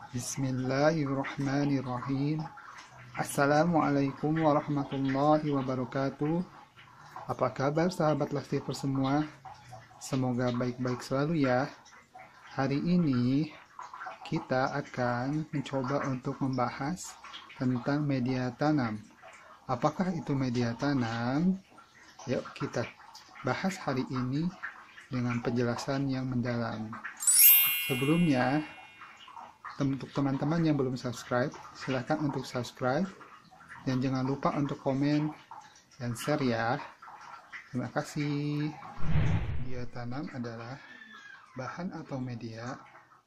Bismillahirrahmanirrahim. Assalamualaikum warahmatullahi wabarakatuh. Apa kabar sahabat Lestifer semua? Semoga baik-baik selalu ya. Hari ini kita akan mencoba untuk membahas tentang media tanam. Apakah itu media tanam? Yuk kita bahas hari ini dengan penjelasan yang mendalam. Sebelumnya, untuk teman-teman yang belum subscribe, silahkan untuk subscribe dan jangan lupa untuk komen dan share ya. Terima kasih. Media tanam adalah bahan atau media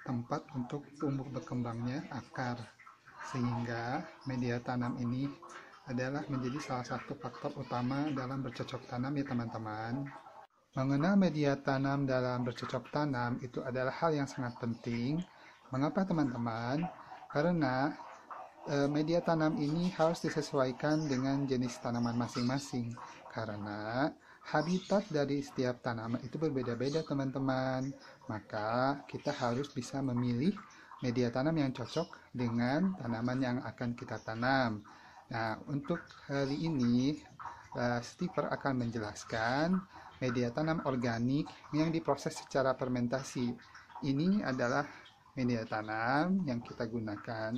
tempat untuk tumbuh berkembangnya akar, sehingga media tanam ini adalah menjadi salah satu faktor utama dalam bercocok tanam ya teman-teman. Mengenal media tanam dalam bercocok tanam itu adalah hal yang sangat penting. Mengapa teman-teman? Karena media tanam ini harus disesuaikan dengan jenis tanaman masing-masing. Karena habitat dari setiap tanaman itu berbeda-beda teman-teman. Maka kita harus bisa memilih media tanam yang cocok dengan tanaman yang akan kita tanam. Nah, untuk hari ini Stever akan menjelaskan media tanam organik yang diproses secara fermentasi. Ini adalah media tanam yang kita gunakan.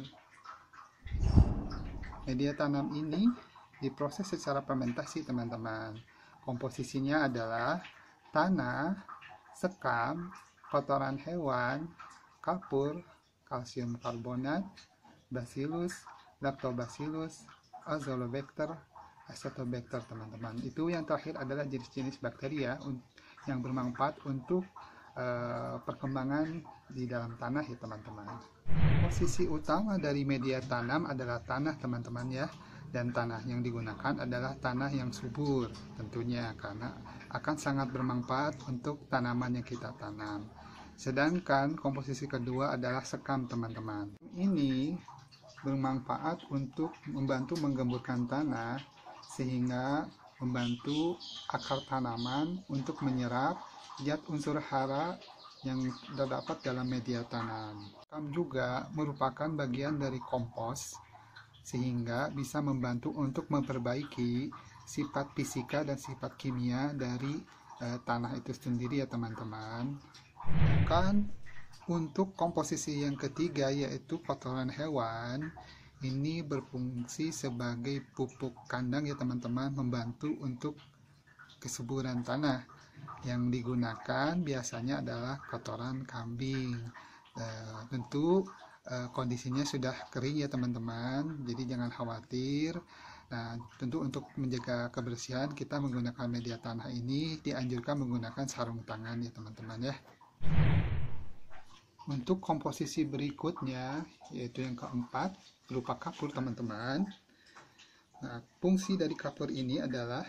Media tanam ini diproses secara fermentasi teman-teman. Komposisinya adalah tanah, sekam, kotoran hewan, kapur, kalsium karbonat, bacillus, lactobacillus, azotobacter, acetobacter teman-teman. Itu yang terakhir adalah jenis-jenis bakteri ya, yang bermanfaat untuk perkembangan di dalam tanah ya teman-teman. Posisi utama dari media tanam adalah tanah teman-teman ya, dan tanah yang digunakan adalah tanah yang subur tentunya, karena akan sangat bermanfaat untuk tanaman yang kita tanam. Sedangkan komposisi kedua adalah sekam teman-teman. Ini bermanfaat untuk membantu menggemburkan tanah sehingga membantu akar tanaman untuk menyerap zat unsur hara yang terdapat dalam media tanam. Sekam juga merupakan bagian dari kompos sehingga bisa membantu untuk memperbaiki sifat fisika dan sifat kimia dari tanah itu sendiri ya teman-teman. Kan untuk komposisi yang ketiga yaitu kotoran hewan, ini berfungsi sebagai pupuk kandang ya teman-teman, membantu untuk kesuburan tanah. Yang digunakan biasanya adalah kotoran kambing. Tentu kondisinya sudah kering ya teman-teman, jadi jangan khawatir. Nah, tentu untuk menjaga kebersihan kita menggunakan media tanah ini dianjurkan menggunakan sarung tangan ya teman-teman ya. Untuk komposisi berikutnya yaitu yang keempat berupa kapur teman-teman. Nah, fungsi dari kapur ini adalah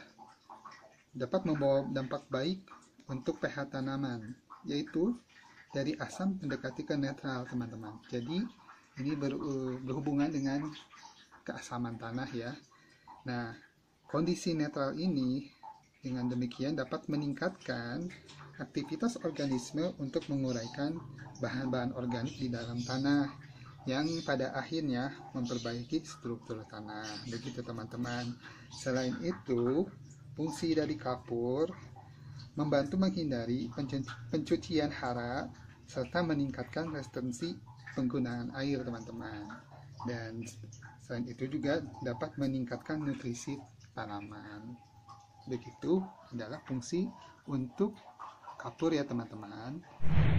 dapat membawa dampak baik untuk pH tanaman, yaitu dari asam mendekati ke netral teman-teman. Jadi ini berhubungan dengan keasaman tanah ya. Nah, kondisi netral ini dengan demikian dapat meningkatkan aktivitas organisme untuk menguraikan bahan-bahan organik di dalam tanah yang pada akhirnya memperbaiki struktur tanah. Begitu teman-teman. Selain itu, fungsi dari kapur membantu menghindari pencucian hara serta meningkatkan resistensi penggunaan air teman-teman. Dan selain itu juga dapat meningkatkan nutrisi tanaman. Begitu adalah fungsi untuk kapur ya teman-teman.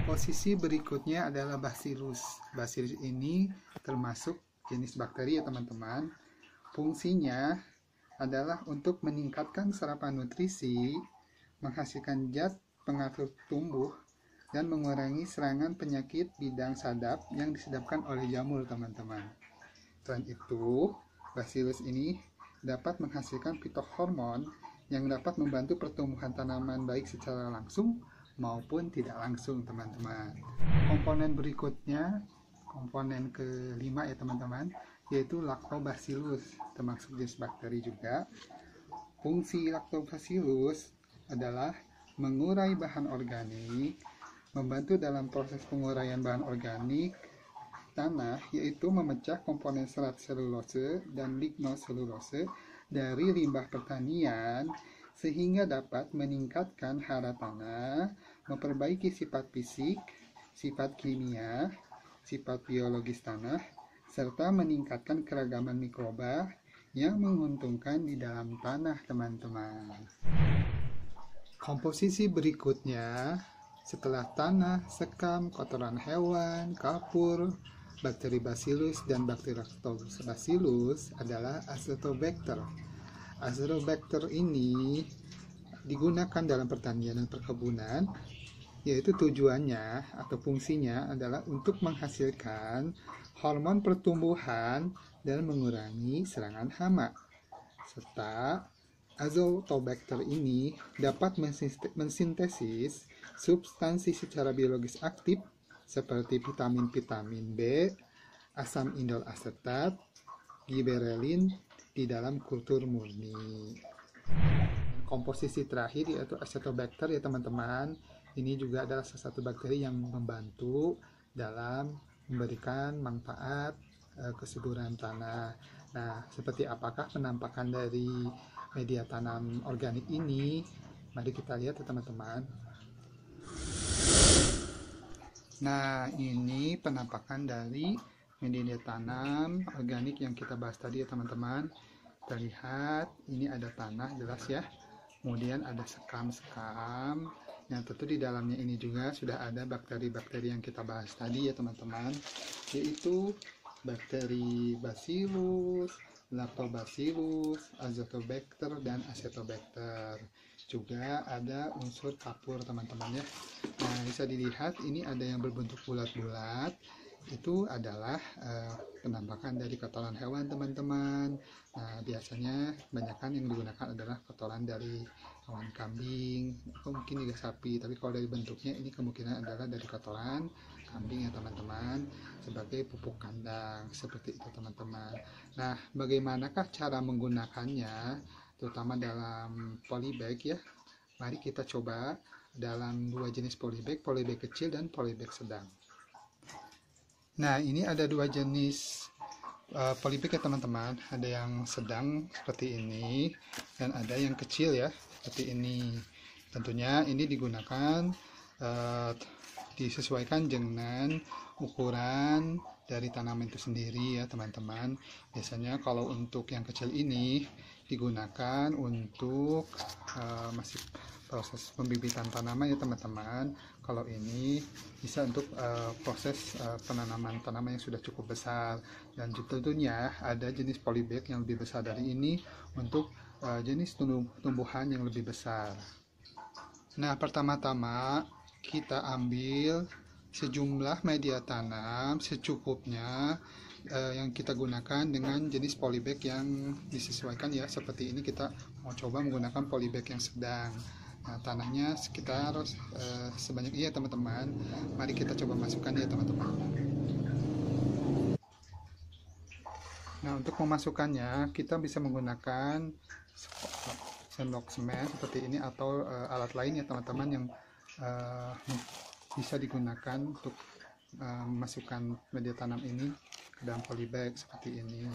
Posisi berikutnya adalah bacillus. Bacillus ini termasuk jenis bakteri ya teman-teman. Fungsinya adalah untuk meningkatkan serapan nutrisi, menghasilkan zat pengatur tumbuh, dan mengurangi serangan penyakit bidang sadap yang disebabkan oleh jamur teman-teman. Selain itu, bacillus ini dapat menghasilkan fitohormon yang dapat membantu pertumbuhan tanaman baik secara langsung maupun tidak langsung teman-teman. Komponen berikutnya, komponen kelima ya teman-teman, yaitu lactobacillus, termasuk jenis bakteri juga. Fungsi lactobacillus adalah mengurai bahan organik, membantu dalam proses penguraian bahan organik, tanah, yaitu memecah komponen serat selulose dan lignoselulose dari limbah pertanian sehingga dapat meningkatkan hara tanah, memperbaiki sifat fisik, sifat kimia, sifat biologis tanah, serta meningkatkan keragaman mikroba yang menguntungkan di dalam tanah, teman-teman. Komposisi berikutnya, setelah tanah, sekam, kotoran hewan, kapur, bakteri Bacillus dan bakteri Lactobacillus adalah Azotobacter. Azotobacter ini digunakan dalam pertanian dan perkebunan, yaitu tujuannya atau fungsinya adalah untuk menghasilkan hormon pertumbuhan dan mengurangi serangan hama. Serta Azotobacter ini dapat mensintesis substansi secara biologis aktif seperti vitamin-vitamin B, asam indol asetat, giberelin di dalam kultur murni. Komposisi terakhir yaitu Acetobacter ya teman-teman. Ini juga adalah salah satu bakteri yang membantu dalam memberikan manfaat kesuburan tanah. Nah, seperti apakah penampakan dari media tanam organik ini? Mari kita lihat ya teman-teman. Nah, ini penampakan dari media tanam organik yang kita bahas tadi ya teman-teman. Kita lihat, ini ada tanah jelas ya. Kemudian ada sekam-sekam. Yang tentu di dalamnya ini juga sudah ada bakteri-bakteri yang kita bahas tadi ya teman-teman. Yaitu bakteri Bacillus, Lactobacillus, Azotobacter, dan Acetobacter. Juga ada unsur kapur teman-teman ya. Nah, bisa dilihat ini ada yang berbentuk bulat-bulat. Itu adalah penampakan dari kotoran hewan teman-teman. Nah, biasanya kebanyakan yang digunakan adalah kotoran dari hewan kambing atau mungkin juga sapi, tapi kalau dari bentuknya ini kemungkinan adalah dari kotoran kambing ya teman-teman, sebagai pupuk kandang seperti itu teman-teman. Nah, bagaimanakah cara menggunakannya terutama dalam polybag ya? Mari kita coba dalam dua jenis polybag kecil dan polybag sedang. Nah, ini ada dua jenis polybag ya teman-teman. Ada yang sedang seperti ini dan ada yang kecil ya seperti ini. Tentunya ini digunakan disesuaikan dengan ukuran dari tanaman itu sendiri ya teman-teman. Biasanya kalau untuk yang kecil ini digunakan untuk masih proses pembibitan tanaman ya teman-teman. Kalau ini bisa untuk proses penanaman tanaman yang sudah cukup besar, dan tentunya ada jenis polybag yang lebih besar dari ini untuk jenis tumbuhan yang lebih besar. Nah, pertama-tama kita ambil sejumlah media tanam secukupnya yang kita gunakan dengan jenis polybag yang disesuaikan ya. Seperti ini kita mau coba menggunakan polybag yang sedang. Nah, tanahnya sekitar sebanyak ini ya teman-teman. Mari kita coba masukkan ya teman-teman. Nah, untuk memasukkannya kita bisa menggunakan sendok semen seperti ini atau alat lain ya teman-teman yang bisa digunakan untuk memasukkan media tanam ini ke dalam polybag seperti ini.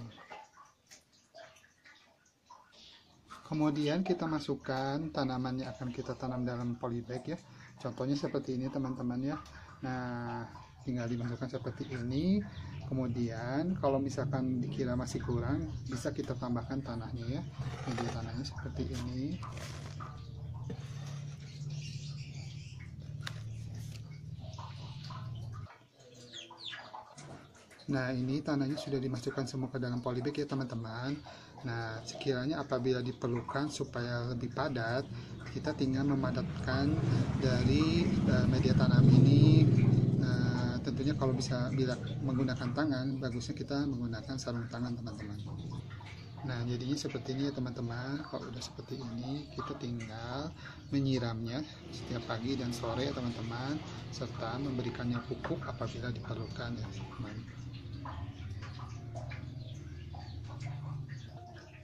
Kemudian kita masukkan tanaman yang akan kita tanam dalam polybag ya. Contohnya seperti ini teman-teman ya. Nah, tinggal dimasukkan seperti ini. Kemudian kalau misalkan dikira masih kurang, bisa kita tambahkan tanahnya ya. Media tanahnya seperti ini. Nah, ini tanahnya sudah dimasukkan semua ke dalam polybag ya teman-teman. Nah, sekiranya apabila diperlukan supaya lebih padat, kita tinggal memadatkan dari media tanam ini. Tentunya kalau bila menggunakan tangan, bagusnya kita menggunakan sarung tangan teman-teman. Nah, jadinya seperti ini ya teman-teman. Kalau udah seperti ini, kita tinggal menyiramnya setiap pagi dan sore ya teman-teman, serta memberikannya pupuk apabila diperlukan ya teman-teman.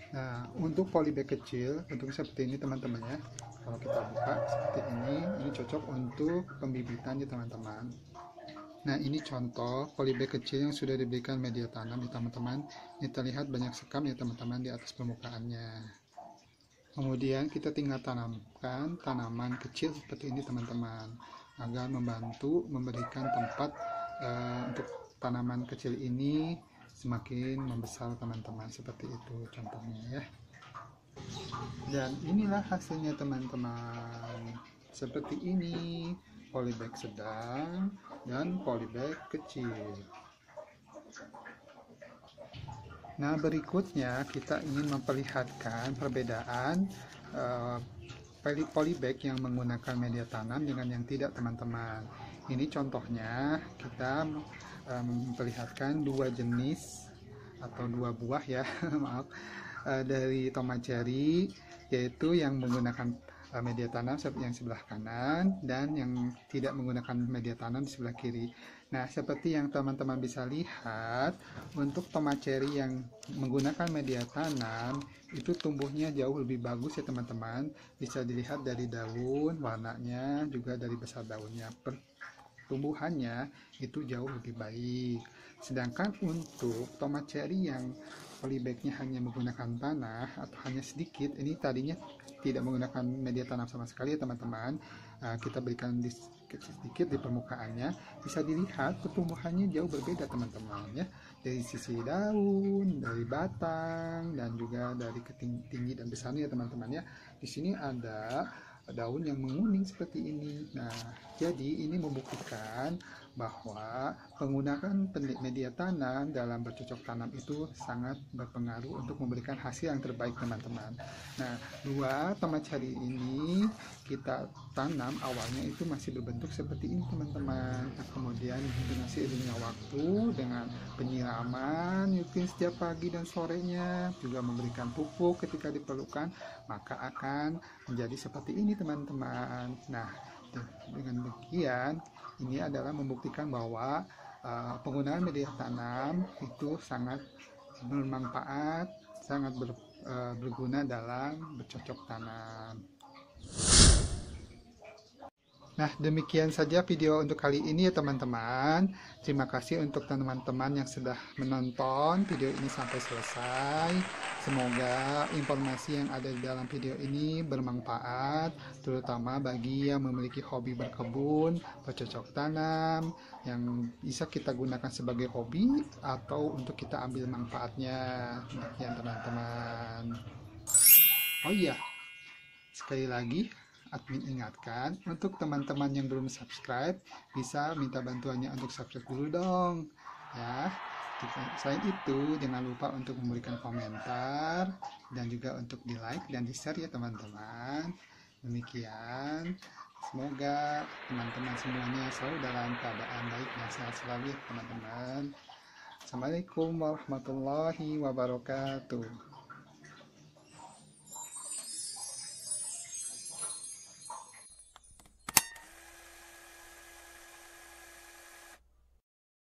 Nah, untuk polybag kecil bentuknya seperti ini teman-teman ya. Kalau kita buka seperti ini cocok untuk pembibitan ya teman-teman. Nah, ini contoh polybag kecil yang sudah diberikan media tanam ya teman-teman. Ini terlihat banyak sekam ya teman-teman di atas permukaannya. Kemudian kita tinggal tanamkan tanaman kecil seperti ini teman-teman, agar membantu memberikan tempat untuk tanaman kecil ini semakin membesar teman-teman, seperti itu contohnya ya. Dan inilah hasilnya teman-teman, seperti ini polybag sedang dan polybag kecil. Nah, berikutnya kita ingin memperlihatkan perbedaan polybag yang menggunakan media tanam dengan yang tidak teman-teman. Ini contohnya kita memperlihatkan dua jenis atau dua buah ya maaf, dari tomat cherry, yaitu yang menggunakan media tanam yang sebelah kanan dan yang tidak menggunakan media tanam di sebelah kiri. Nah, seperti yang teman-teman bisa lihat, untuk tomat cherry yang menggunakan media tanam itu tumbuhnya jauh lebih bagus ya teman-teman. Bisa dilihat dari daun, warnanya, juga dari besar daunnya. Pertumbuhannya itu jauh lebih baik. Sedangkan untuk tomat cherry yang polybagnya hanya menggunakan tanah atau hanya sedikit, ini tadinya tidak menggunakan media tanam sama sekali ya teman-teman. Kita berikan sedikit di permukaannya, bisa dilihat pertumbuhannya jauh berbeda teman-teman ya, dari sisi daun, dari batang, dan juga dari tinggi dan besarnya ya teman-teman ya. Di sini ada daun yang menguning seperti ini. Nah, jadi ini membuktikan bahwa penggunaan media tanam dalam bercocok tanam itu sangat berpengaruh untuk memberikan hasil yang terbaik teman-teman. Nah, dua tomat cherry ini kita tanam awalnya itu masih berbentuk seperti ini teman-teman. Nah, kemudian dengan seiringnya waktu, dengan penyiraman mungkin setiap pagi dan sorenya, juga memberikan pupuk ketika diperlukan, maka akan menjadi seperti ini teman-teman. Nah, dengan demikian ini adalah membuktikan bahwa penggunaan media tanam itu sangat bermanfaat, sangat berguna dalam bercocok tanam. Nah, demikian saja video untuk kali ini ya teman-teman. Terima kasih untuk teman-teman yang sudah menonton video ini sampai selesai. Semoga informasi yang ada di dalam video ini bermanfaat, terutama bagi yang memiliki hobi berkebun, bercocok tanam, yang bisa kita gunakan sebagai hobi atau untuk kita ambil manfaatnya. Demikian teman-teman. Oh iya, sekali lagi admin ingatkan, untuk teman-teman yang belum subscribe, bisa minta bantuannya untuk subscribe dulu dong ya. Selain itu, jangan lupa untuk memberikan komentar dan juga untuk di like dan di share ya teman-teman. Demikian, semoga teman-teman semuanya selalu dalam keadaan baik dan sehat selalu ya teman-teman. Assalamualaikum warahmatullahi wabarakatuh.